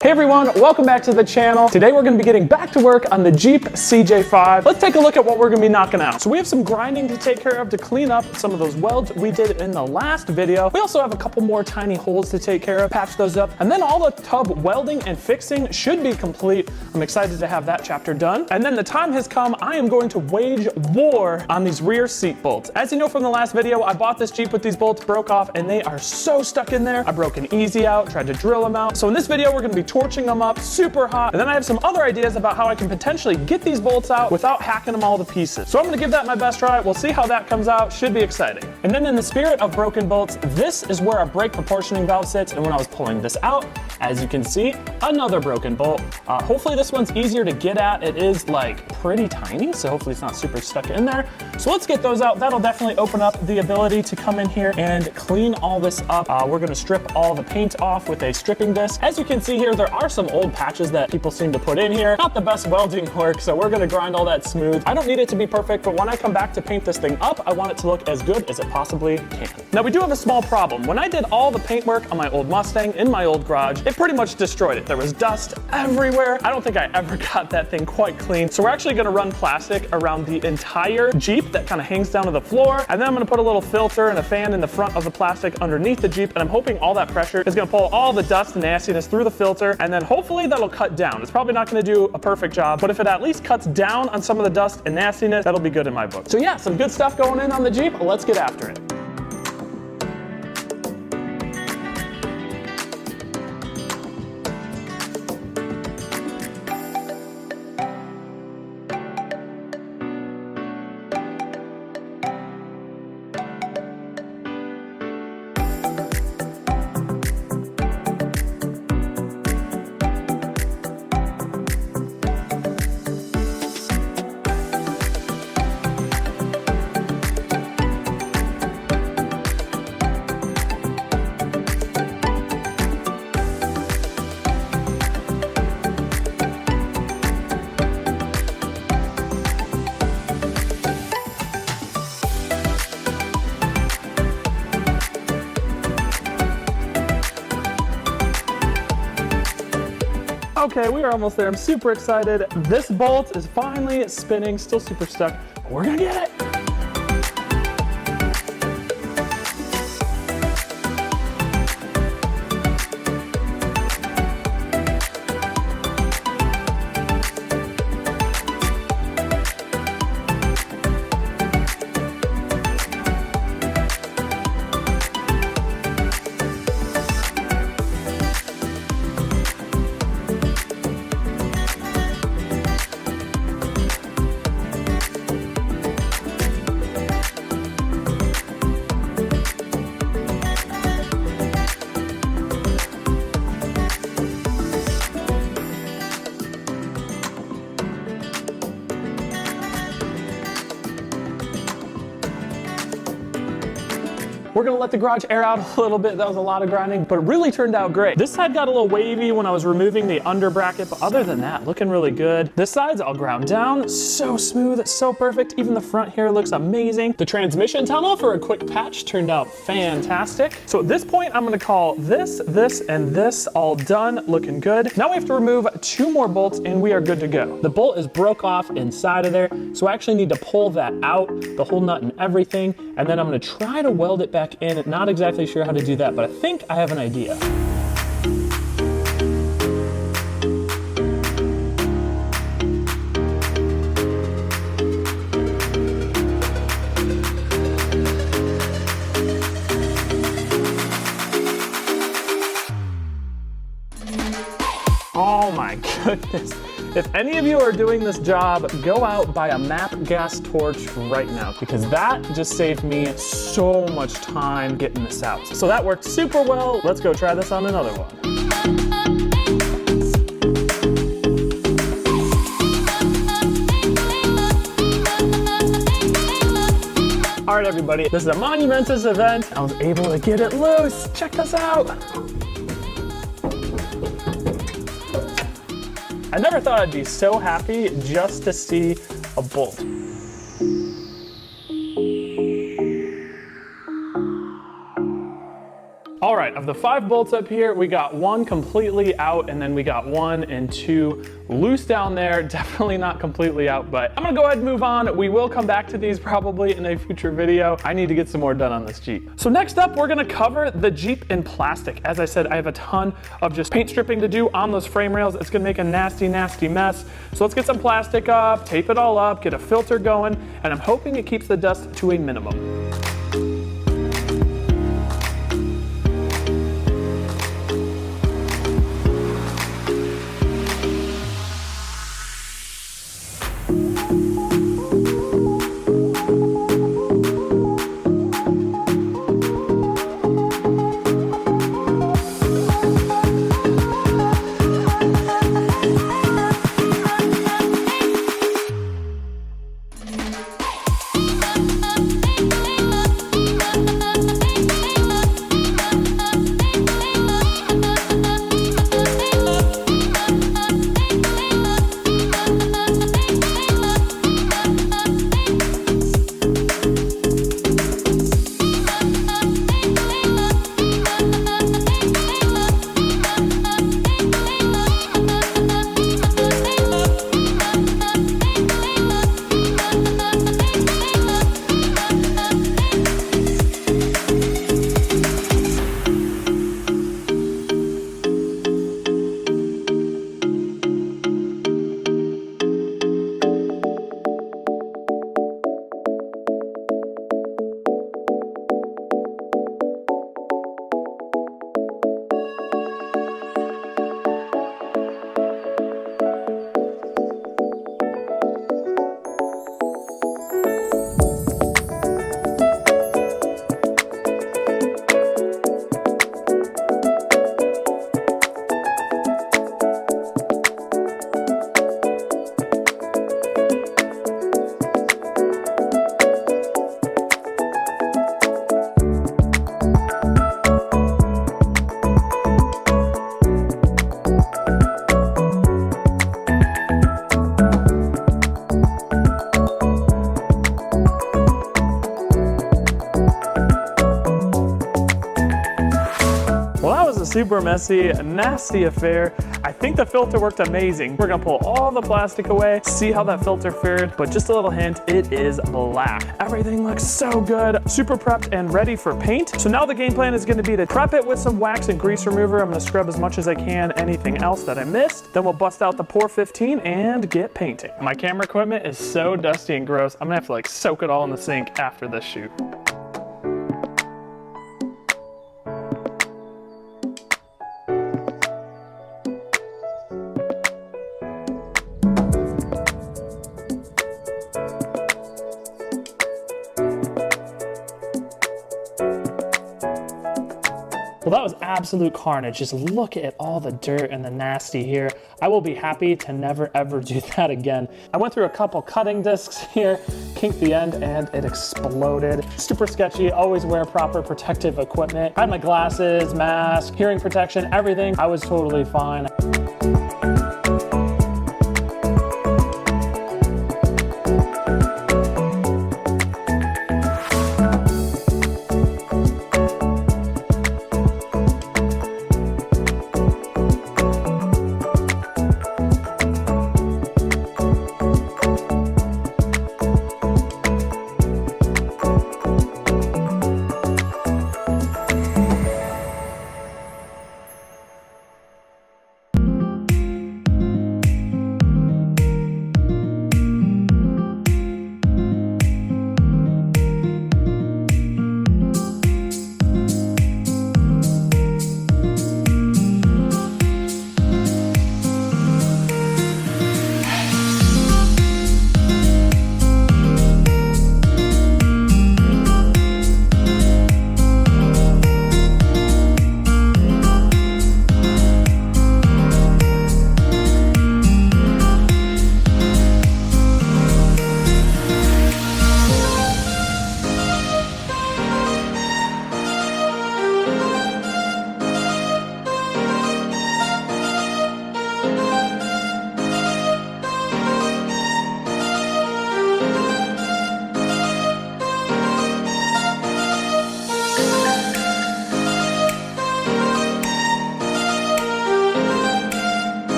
Hey everyone, welcome back to the channel. Today we're going to be getting back to work on the Jeep CJ5. Let's take a look at what we're going to be knocking out. So we have some grinding to take care of to clean up some of those welds we did in the last video. We also have a couple more tiny holes to take care of, patch those up, and then all the tub welding and fixing should be complete. I'm excited to have that chapter done. And then the time has come, I am going to wage war on these rear seat bolts. As you know from the last video, I bought this Jeep with these bolts, broke off, and they are so stuck in there. I broke an easy out, tried to drill them out. So in this video, we're going to be torching them up super hot, and then I have some other ideas about how I can potentially get these bolts out without hacking them all to pieces. So I'm gonna give that my best try. We'll see how that comes out. Should be exciting. And then in the spirit of broken bolts, this is where our brake proportioning valve sits, and when I was pulling this out, as you can see, another broken bolt. Hopefully this one's easier to get at. It is like pretty tiny, so hopefully it's not super stuck in there. So let's get those out. That'll definitely open up the ability to come in here and clean all this up. We're gonna strip all the paint off with a stripping disc. As you can see here, there are some old patches that people seem to put in here. Not the best welding work, so we're gonna grind all that smooth. I don't need it to be perfect, but when I come back to paint this thing up, I want it to look as good as it possibly can. Now we do have a small problem. When I did all the paint work on my old Mustang in my old garage, it pretty much destroyed it. There was dust everywhere. I don't think I ever got that thing quite clean. So we're actually gonna run plastic around the entire Jeep that kind of hangs down to the floor. And then I'm gonna put a little filter and a fan in the front of the plastic underneath the Jeep. And I'm hoping all that pressure is gonna pull all the dust and nastiness through the filter. And then hopefully that'll cut down. It's probably not gonna do a perfect job, but if it at least cuts down on some of the dust and nastiness, that'll be good in my book. So yeah, some good stuff going in on the Jeep. Let's get after it. Okay, we are almost there. I'm super excited. This bolt is finally spinning, still super stuck, but we're gonna get it. We're gonna let the garage air out a little bit. That was a lot of grinding, but it really turned out great. This side got a little wavy when I was removing the under bracket, but other than that, looking really good. This side's all ground down, so smooth, so perfect. Even the front here looks amazing. The transmission tunnel for a quick patch turned out fantastic. So at this point, I'm gonna call this, and this all done, looking good. Now we have to remove 2 more bolts and we are good to go. The bolt is broke off inside of there, so I actually need to pull that out, the whole nut and everything, and then I'm gonna try to weld it back in. Not exactly sure how to do that, but I think I have an idea. Oh my goodness. If any of you are doing this job, go out, buy a MAP gas torch right now, because that just saved me so much time getting this out. So that worked super well. Let's go try this on another one. All right, everybody, this is a monumentous event. I was able to get it loose. Check this out. I never thought I'd be so happy just to see a bolt. All right, of the 5 bolts up here, we got 1 completely out, and then we got 1 and 2 loose down there. Definitely not completely out, but I'm gonna go ahead and move on. We will come back to these probably in a future video. I need to get some more done on this Jeep. So next up, we're gonna cover the Jeep in plastic. As I said, I have a ton of just paint stripping to do on those frame rails. It's gonna make a nasty, nasty mess. So let's get some plastic up, tape it all up, get a filter going, and I'm hoping it keeps the dust to a minimum. Super messy, nasty affair. I think the filter worked amazing. We're gonna pull all the plastic away, see how that filter fared, but just a little hint, it is black. Everything looks so good, super prepped and ready for paint. So now the game plan is gonna be to prep it with some wax and grease remover. I'm gonna scrub as much as I can, anything else that I missed. Then we'll bust out the Pour 15 and get painting. My camera equipment is so dusty and gross, I'm gonna have to like soak it all in the sink after this shoot. Well, that was absolute carnage. Just look at all the dirt and the nasty here. I will be happy to never ever do that again. I went through a couple cutting discs here, kinked the end, and it exploded. Super sketchy. Always wear proper protective equipment. I had my glasses, mask, hearing protection, everything. I was totally fine.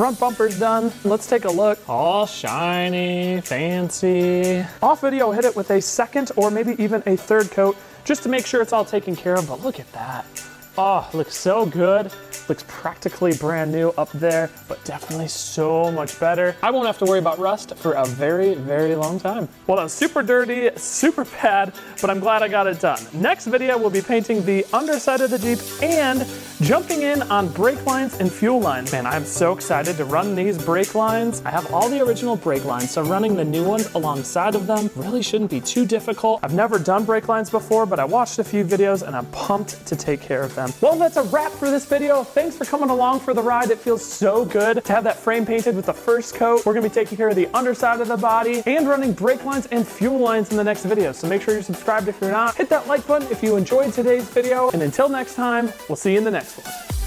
Front bumper's done. Let's take a look. All shiny, fancy. Off video, hit it with a second or maybe even a third coat just to make sure it's all taken care of, but look at that. Oh, looks so good. Looks practically brand new up there, but definitely so much better. I won't have to worry about rust for a very, very long time. Well, that was super dirty, super bad, but I'm glad I got it done. Next video, we'll be painting the underside of the Jeep and jumping in on brake lines and fuel lines. Man, I'm so excited to run these brake lines. I have all the original brake lines, so running the new ones alongside of them really shouldn't be too difficult. I've never done brake lines before, but I watched a few videos and I'm pumped to take care of them. Well, that's a wrap for this video. Thanks for coming along for the ride. It feels so good to have that frame painted with the first coat. We're gonna be taking care of the underside of the body and running brake lines and fuel lines in the next video. So make sure you're subscribed if you're not. Hit that like button if you enjoyed today's video. And until next time, we'll see you in the next one.